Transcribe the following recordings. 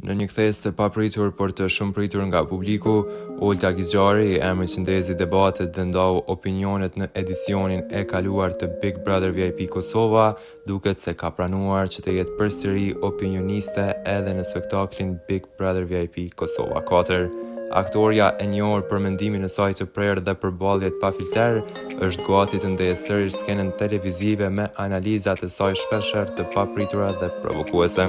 Në një kthes të papritur por të shumë pritur nga publiku, Olta Gixhari, emri që ndezi debatet dhe ndau opinionet në edicionin e kaluar të Big Brother VIP Kosova, duket se ka pranuar që të jetë përsëri opinioniste edhe në spektaklin Big Brother VIP Kosova 4. Aktoria e njohur për mendimin e saj të prerë dhe përballjet pa filter, është gati të ndejë sërish skenën televizive me analizat e saj shpeshherë të papritura dhe provokuese.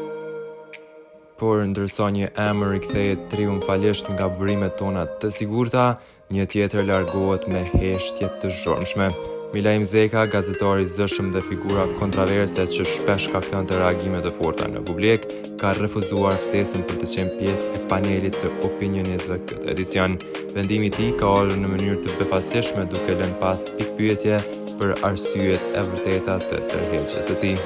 Por ndërsa një emër i kthehet triumfalisht nga burimet tona të sigurta, një tjetër largohet me heshtje të zhurmshme. Milaim Zeka, gazetari i zëshëm dhe figura kontroverse që shpesh ka kthyer reagime të forta në publik, ka refuzuar ftesën për të qenë pjesë e panelit të opinionistëve këtë edicion. Vendimi i tij ka ardhur në mënyrë të befasishme, duke lënë pas pikpyetje për arsyet e vërteta të tërheqjes së tij.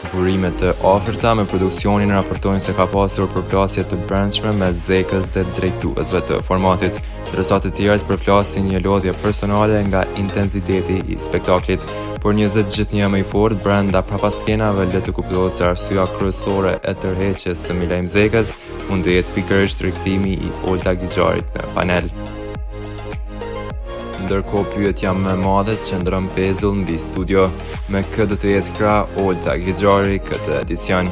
Burimet të afërta me produksionin raportojnë se ka pasur përplasje të brendshme mes Zekës dhe drejtuesve të formatit, ndërsa të tjerët përflasin një lodhje personale nga intensiteti i spektaklit. Por një zë gjithnjë më i fortë brenda prapaskenave le të kuptohet se arsyeja kryesore e tërheqjes së Milaim Zekës mund të jetë pikërisht rikthimi i Olta Gixharit në panel. Ndërkohë pyetja më e madhe qëndron pezull mbi studio, me kë do të jetë krah Olta Gixhari këtë edicion.